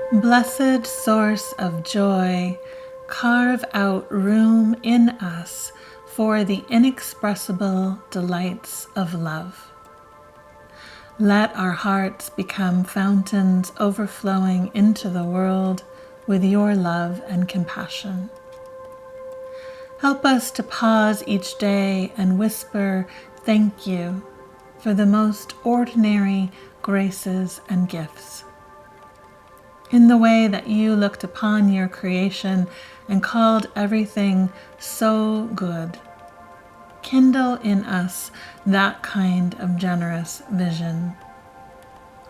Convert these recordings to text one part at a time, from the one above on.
Blessed source of joy, carve out room in us for the inexpressible delights of love. Let our hearts become fountains overflowing into the world with your love and compassion. Help us to pause each day and whisper thank you for the most ordinary graces and gifts. In the way that you looked upon your creation and called everything so good, kindle in us that kind of generous vision.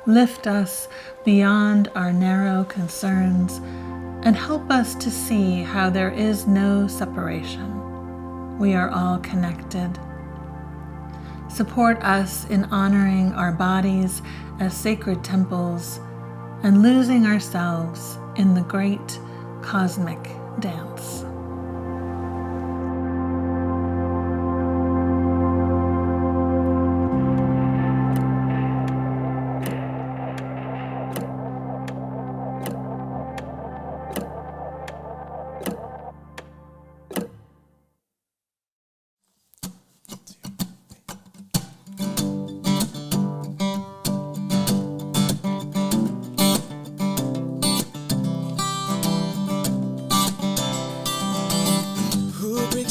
Lift us beyond our narrow concerns and help us to see how there is no separation. We are all connected. Support us in honoring our bodies as sacred temples and losing ourselves in the great cosmic dance.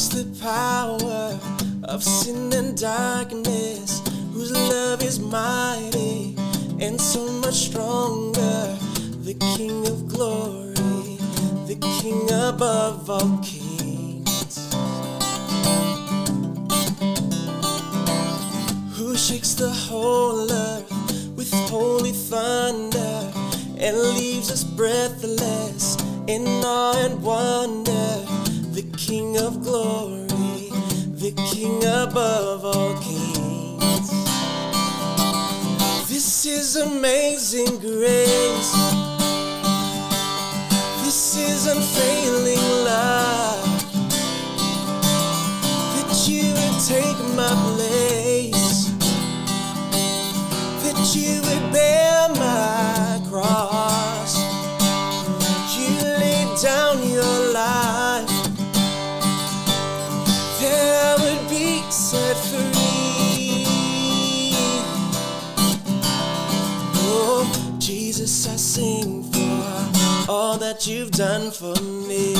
The power of sin and darkness, whose love is mighty and so much stronger. The King of glory, the King above all kings, who shakes the whole earth with holy thunder and leaves us breathless in awe and wonder. The King of glory, the King above all kings. This is amazing grace. This is unfailing love. That you would take my place. That you would bear my cross. You laid down your life. I would be set free. Oh, Jesus, I sing for all that you've done for me.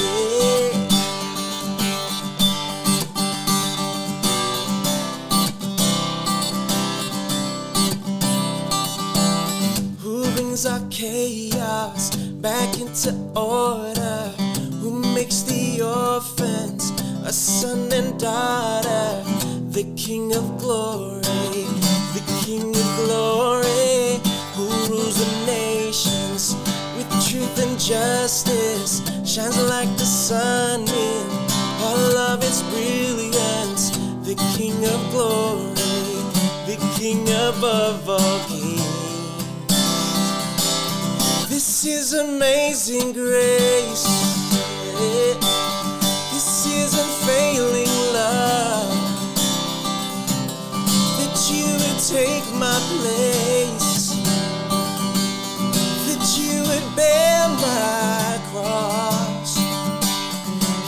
Who brings our chaos back into order? Who makes the orphans a son and daughter? The King of glory, the King of glory, who rules the nations with truth and justice, shines like the sun in all of its brilliance. The King of glory, the King above all kings. This is amazing grace. This is unfailing love. That you would take my place. That you would bear my cross.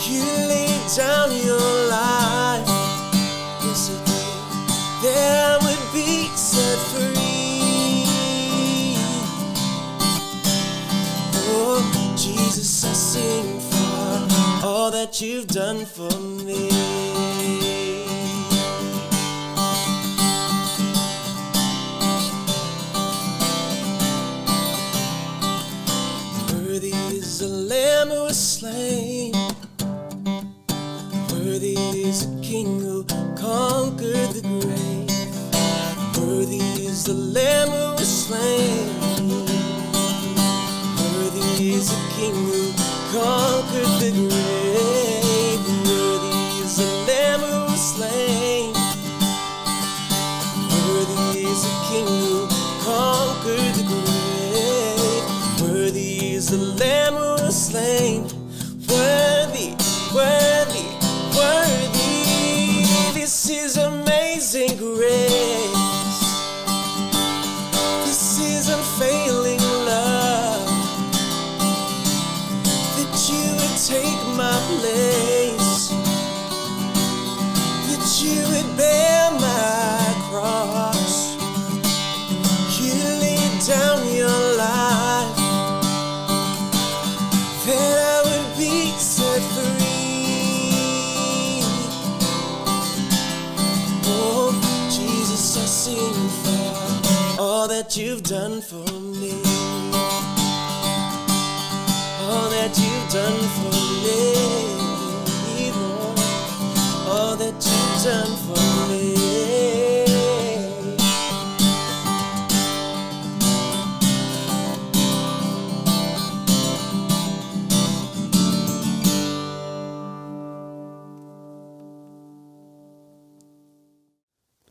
You laid down your life. Yes, you did. There I would be set free. Oh, Jesus, I sing for all that you've done for me. Worthy is the Lamb who was slain. Worthy is the King who conquered the grave. Worthy is the Lamb who was slain. Worthy is the King who conquered the grave. Worthy is the Lamb who was slain. Worthy is the King who conquered the grave. Worthy is the Lamb who was slain. Worthy, worthy, worthy. This is amazing grace. This is unfailing love. done for me. All that you've done for me, Lord. All that you've done for me.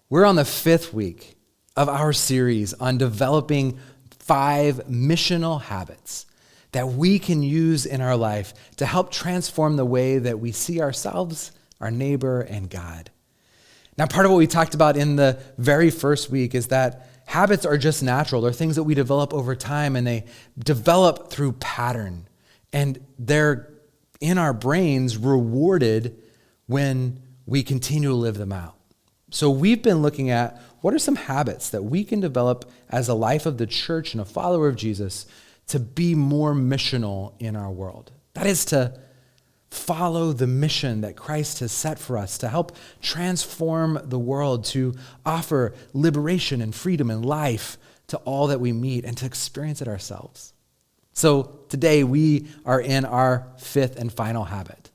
We're on the 5th week of our series on developing 5 missional habits that we can use in our life to help transform the way that we see ourselves, our neighbor, and God. Now, part of what we talked about in the very first week is that habits are just natural. They're things that we develop over time, and they develop through pattern. And they're in our brains rewarded when we continue to live them out. So we've been looking at what are some habits that we can develop as a life of the church and a follower of Jesus to be more missional in our world. That is to follow the mission that Christ has set for us, to help transform the world, to offer liberation and freedom and life to all that we meet and to experience it ourselves. So today we are in our 5th and final habit,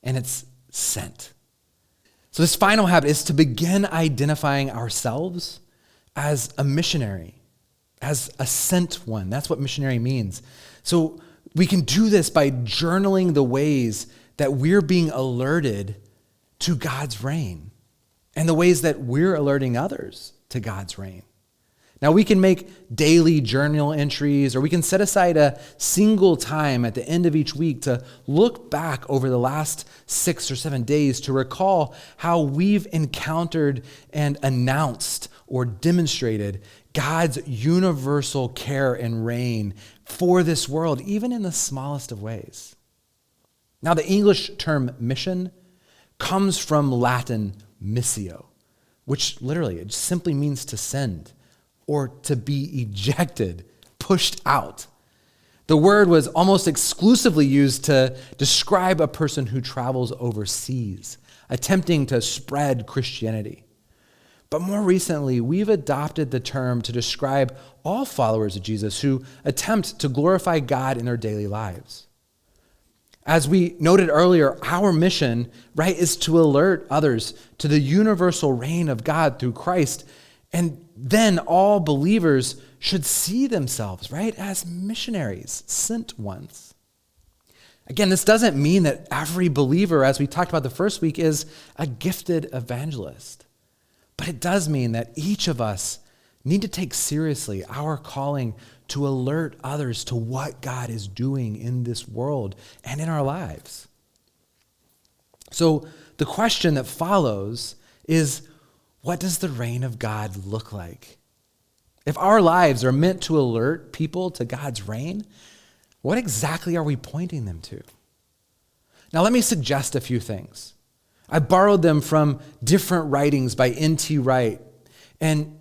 and it's sent. So this final habit is to begin identifying ourselves as a missionary, as a sent one. That's what missionary means. So we can do this by journaling the ways that we're being alerted to God's reign and the ways that we're alerting others to God's reign. Now, we can make daily journal entries, or we can set aside a single time at the end of each week to look back over the last 6 or 7 days to recall how we've encountered and announced or demonstrated God's universal care and reign for this world, even in the smallest of ways. Now, the English term mission comes from Latin missio, which literally it simply means to send, or to be ejected, pushed out. The word was almost exclusively used to describe a person who travels overseas, attempting to spread Christianity. But more recently, we've adopted the term to describe all followers of Jesus who attempt to glorify God in their daily lives. As we noted earlier, our mission, right, is to alert others to the universal reign of God through Christ. And then all believers should see themselves, right, as missionaries, sent ones. Again, this doesn't mean that every believer, as we talked about the first week, is a gifted evangelist. But it does mean that each of us need to take seriously our calling to alert others to what God is doing in this world and in our lives. So the question that follows is, what does the reign of God look like? If our lives are meant to alert people to God's reign, what exactly are we pointing them to? Now, let me suggest a few things. I borrowed them from different writings by N.T. Wright, and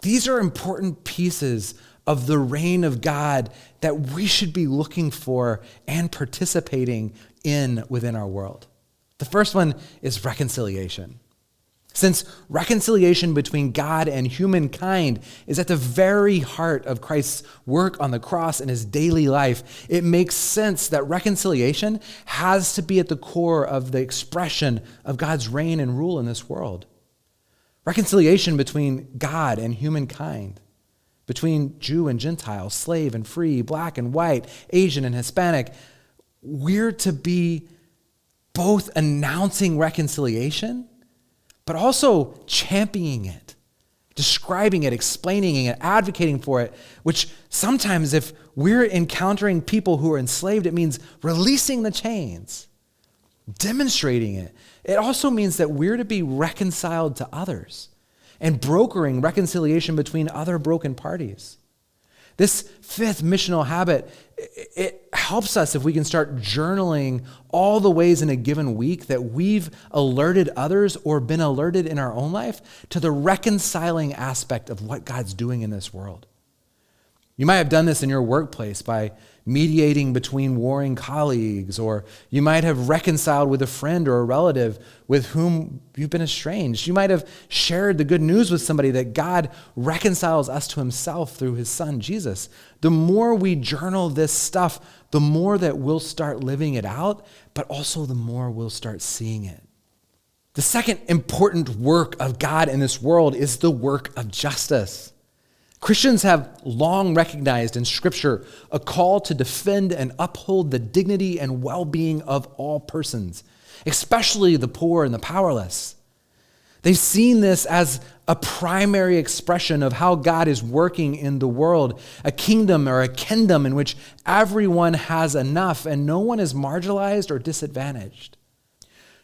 these are important pieces of the reign of God that we should be looking for and participating in within our world. The first one is reconciliation. Since reconciliation between God and humankind is at the very heart of Christ's work on the cross and his daily life, it makes sense that reconciliation has to be at the core of the expression of God's reign and rule in this world. Reconciliation between God and humankind, between Jew and Gentile, slave and free, black and white, Asian and Hispanic. We're to be both announcing reconciliation, but also championing it, describing it, explaining it, advocating for it, which sometimes if we're encountering people who are enslaved, it means releasing the chains, demonstrating it. It also means that we're to be reconciled to others and brokering reconciliation between other broken parties. This 5th missional habit, it helps us if we can start journaling all the ways in a given week that we've alerted others or been alerted in our own life to the reconciling aspect of what God's doing in this world. You might have done this in your workplace by mediating between warring colleagues, or you might have reconciled with a friend or a relative with whom you've been estranged. You might have shared the good news with somebody that God reconciles us to himself through his son, Jesus. The more we journal this stuff, the more that we'll start living it out, but also the more we'll start seeing it. The second important work of God in this world is the work of justice. Christians have long recognized in Scripture a call to defend and uphold the dignity and well-being of all persons, especially the poor and the powerless. They've seen this as a primary expression of how God is working in the world, a kingdom or a kingdom in which everyone has enough and no one is marginalized or disadvantaged.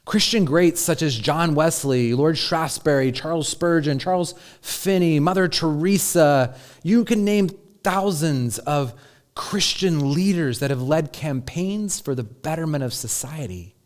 Christian greats such as John Wesley, Lord Shaftesbury, Charles Spurgeon, Charles Finney, Mother Teresa, you can name thousands of Christian leaders that have led campaigns for the betterment of society.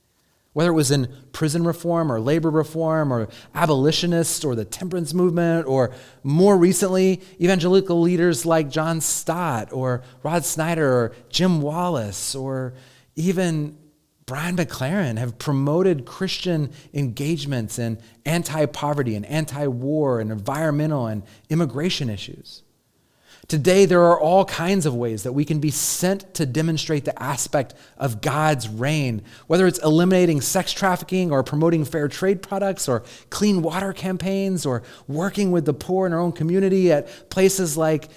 Whether it was in prison reform or labor reform or abolitionists or the temperance movement, or more recently, evangelical leaders like John Stott or Rod Snyder or Jim Wallace or even Brian McLaren have promoted Christian engagements in anti-poverty and anti-war and environmental and immigration issues. Today, there are all kinds of ways that we can be sent to demonstrate the aspect of God's reign, whether it's eliminating sex trafficking or promoting fair trade products or clean water campaigns or working with the poor in our own community at places like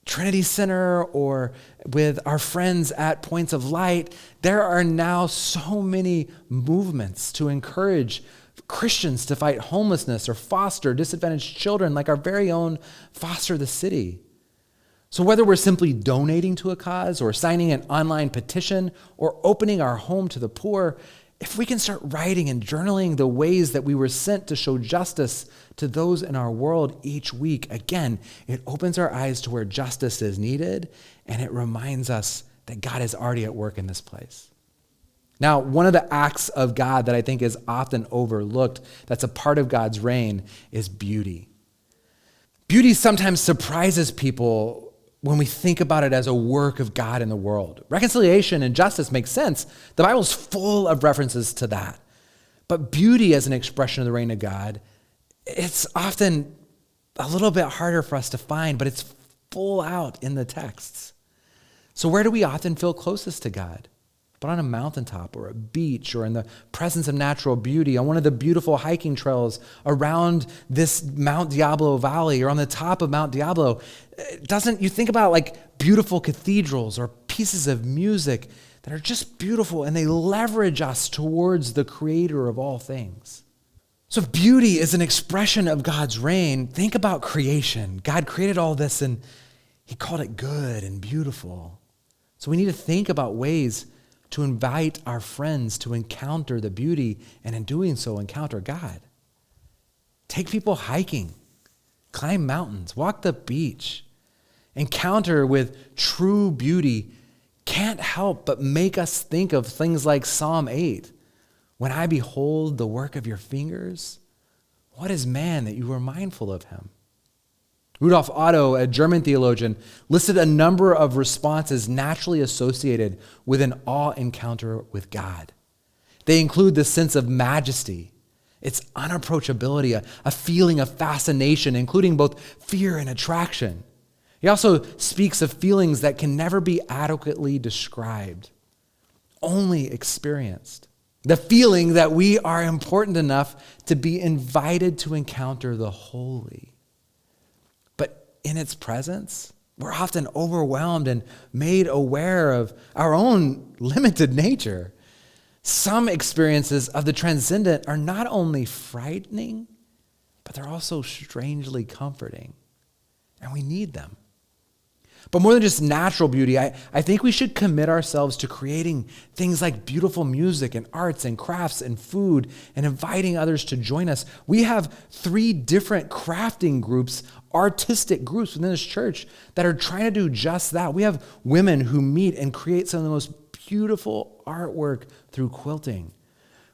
Trinity Center or with our friends at Points of Light. There are now so many movements to encourage Christians to fight homelessness or foster disadvantaged children, like our very own Foster the City. So whether we're simply donating to a cause or signing an online petition or opening our home to the poor, if we can start writing and journaling the ways that we were sent to show justice to those in our world each week, again, it opens our eyes to where justice is needed, and it reminds us that God is already at work in this place. Now, one of the acts of God that I think is often overlooked, that's a part of God's reign, is beauty. Beauty sometimes surprises people when we think about it as a work of God in the world. Reconciliation and justice makes sense. The Bible's full of references to that. But beauty as an expression of the reign of God, it's often a little bit harder for us to find, but it's full out in the texts. So where do we often feel closest to God? But on a mountaintop or a beach or in the presence of natural beauty, on one of the beautiful hiking trails around this Mount Diablo Valley or on the top of Mount Diablo. You think about like beautiful cathedrals or pieces of music that are just beautiful and they leverage us towards the creator of all things. So if beauty is an expression of God's reign, think about creation. God created all this and he called it good and beautiful. So we need to think about ways to invite our friends to encounter the beauty and in doing so encounter God. Take people hiking, climb mountains, walk the beach. Encounter with true beauty can't help but make us think of things like Psalm 8. When I behold the work of your fingers, what is man that you are mindful of him? Rudolf Otto, a German theologian, listed a number of responses naturally associated with an awe encounter with God. They include the sense of majesty, its unapproachability, a feeling of fascination, including both fear and attraction. He also speaks of feelings that can never be adequately described, only experienced. The feeling that we are important enough to be invited to encounter the holy. In its presence, we're often overwhelmed and made aware of our own limited nature. Some experiences of the transcendent are not only frightening, but they're also strangely comforting. And we need them. But more than just natural beauty, I think we should commit ourselves to creating things like beautiful music and arts and crafts and food and inviting others to join us. We have 3 different crafting groups, artistic groups within this church that are trying to do just that. We have women who meet and create some of the most beautiful artwork through quilting.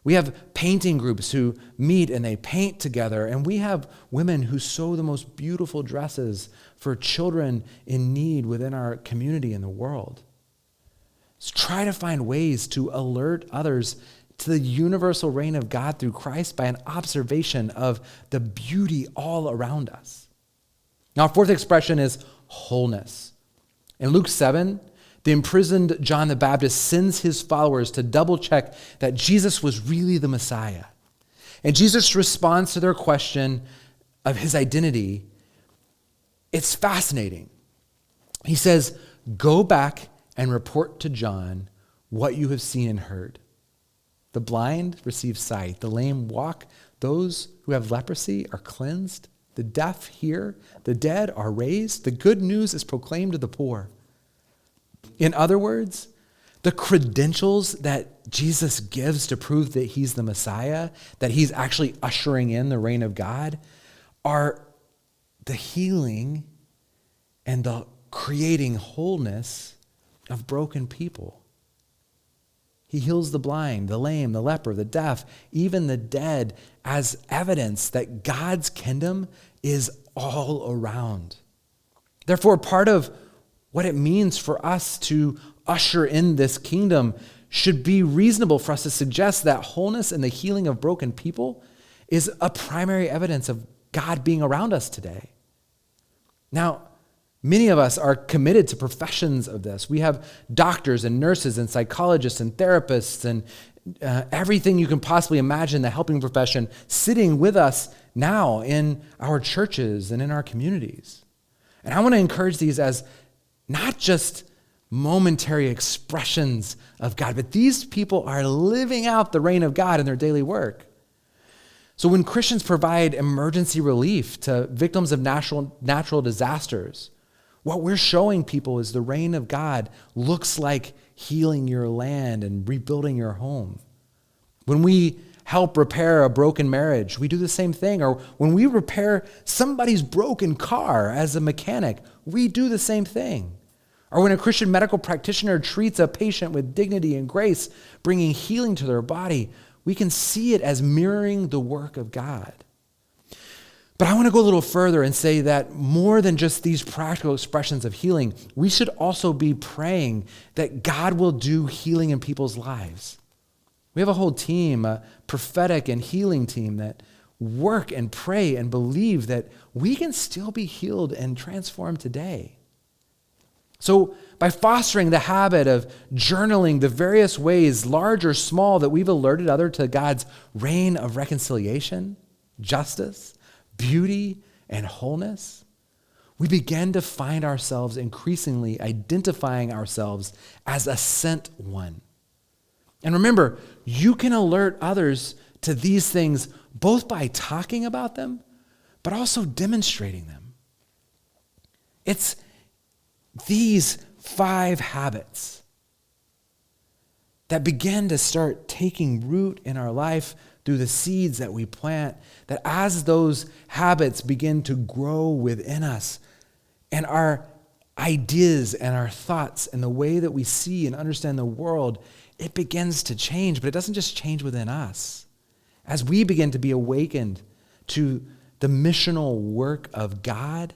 We have painting groups who meet and they paint together. And we have women who sew the most beautiful dresses for children in need within our community and the world. So try to find ways to alert others to the universal reign of God through Christ by an observation of the beauty all around us. Now, our fourth expression is wholeness. In Luke 7, the imprisoned John the Baptist sends his followers to double check that Jesus was really the Messiah. And Jesus responds to their question of his identity. It's fascinating. He says, "Go back and report to John what you have seen and heard. The blind receive sight, the lame walk, those who have leprosy are cleansed, the deaf hear, the dead are raised, the good news is proclaimed to the poor." In other words, the credentials that Jesus gives to prove that he's the Messiah, that he's actually ushering in the reign of God, are the healing and the creating wholeness of broken people. He heals the blind, the lame, the leper, the deaf, even the dead, as evidence that God's kingdom is all around. Therefore, part of what it means for us to usher in this kingdom should be reasonable for us to suggest that wholeness and the healing of broken people is a primary evidence of God being around us today. Now, many of us are committed to professions of this. We have doctors and nurses and psychologists and therapists and everything you can possibly imagine, the helping profession, sitting with us now in our churches and in our communities. And I want to encourage these as not just momentary expressions of God, but these people are living out the reign of God in their daily work. So when Christians provide emergency relief to victims of natural disasters, what we're showing people is the reign of God looks like healing your land and rebuilding your home. When we help repair a broken marriage, we do the same thing. Or when we repair somebody's broken car as a mechanic, we do the same thing. Or when a Christian medical practitioner treats a patient with dignity and grace, bringing healing to their body, we can see it as mirroring the work of God. But I want to go a little further and say that more than just these practical expressions of healing, we should also be praying that God will do healing in people's lives. We have a whole team, a prophetic and healing team, that work and pray and believe that we can still be healed and transformed today. So by fostering the habit of journaling the various ways, large or small, that we've alerted others to God's reign of reconciliation, justice, beauty, and wholeness, we begin to find ourselves increasingly identifying ourselves as a sent one. And remember, you can alert others to these things both by talking about them, but also demonstrating them. It's these 5 habits that begin to start taking root in our life through the seeds that we plant, that as those habits begin to grow within us, and our ideas and our thoughts and the way that we see and understand the world, it begins to change. But it doesn't just change within us. As we begin to be awakened to the missional work of God,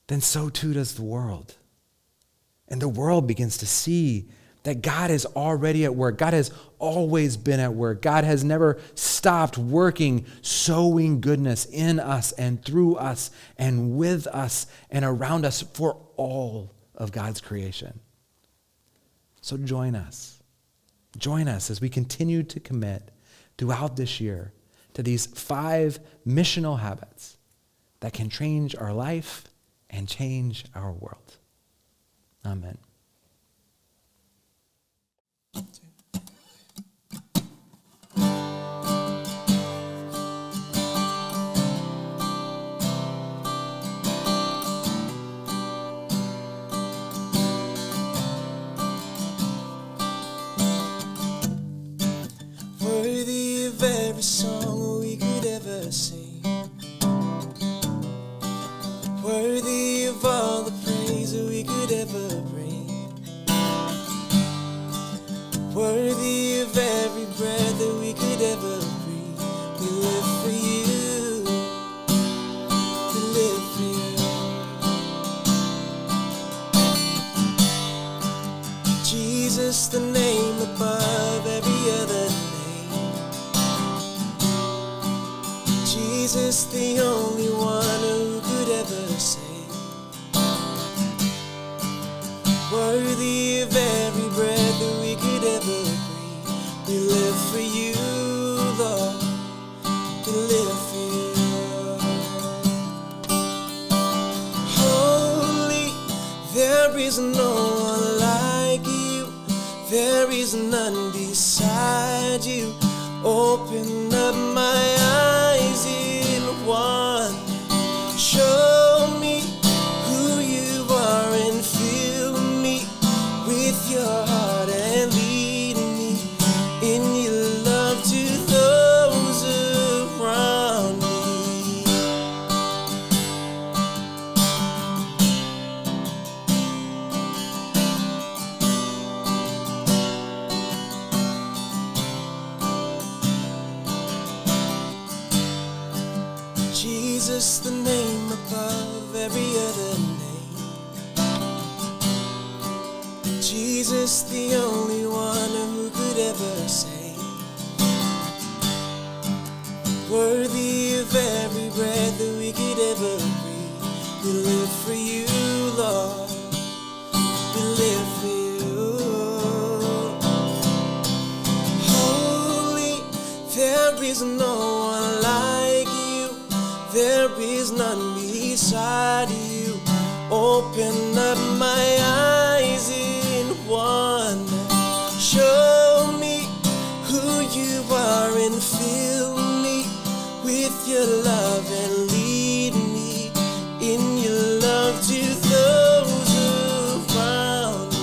then so too does the world. And the world begins to see that God is already at work. God has always been at work. God has never stopped working, sowing goodness in us and through us and with us and around us for all of God's creation. So join us. Join us as we continue to commit throughout this year to these 5 missional habits that can change our life and change our world. Amen. Worthy of every song we could ever sing, worthy of all the praise that we could ever bring, worthy of every breath ever breathe. We live for you. We live for you. Jesus, the name above every other name. Jesus, the only one who could ever save. Worthy of every breath that we could ever breathe. We live for you, Lord. We live for you. Holy, there is no one like you. There is none beside you. Open up my eyes in wonder. Show me who you are and fill me with your heart and lead me in your love to those around me. Jesus, the name above every other name. Jesus, the only one who could ever save. Worthy of every breath that we could ever breathe. We live for you, Lord. We live for you. Holy, there is no one like you. There is none beside you. Open up my eyes in wonder. Show me who you are and fill me with your love and lead me in your love to those around me.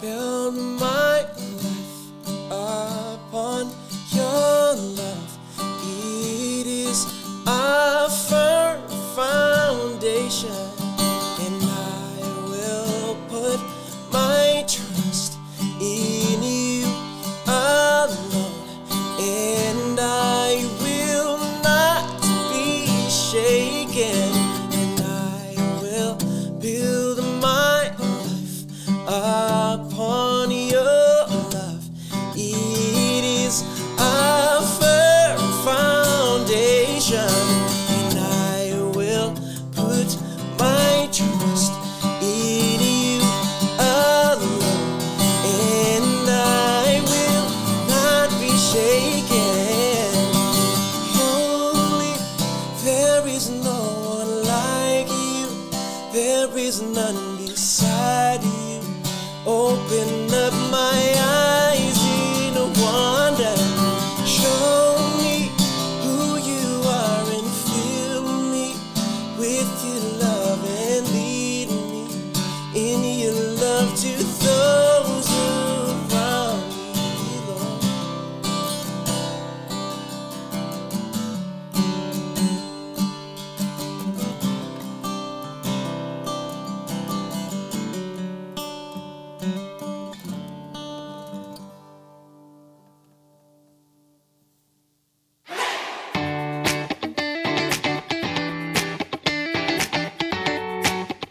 Build my life upon your love. It is a firm foundation, and I will put my trust in you alone, and I will not be shaken, and I will build my life upon your love. It is a firm foundation, and I will put my trust in you alone, and I will not be shaken. Holy, there is no one like you. There is none beside you. Open up my eyes in wonder. Show me who you are and fill me with your love and lead me in your love to those around me, Lord.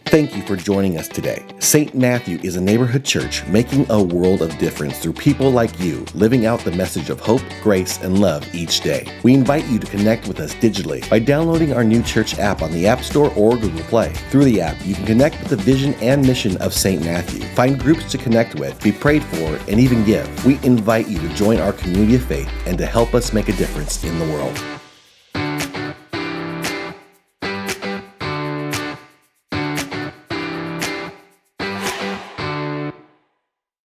Thank you for joining us today. St. Matthew is a neighborhood church making a world of difference through people like you living out the message of hope, grace, and love each day. We invite you to connect with us digitally by downloading our new church app on the App Store or Google Play. Through the app, you can connect with the vision and mission of St. Matthew, find groups to connect with, be prayed for, and even give. We invite you to join our community of faith and to help us make a difference in the world.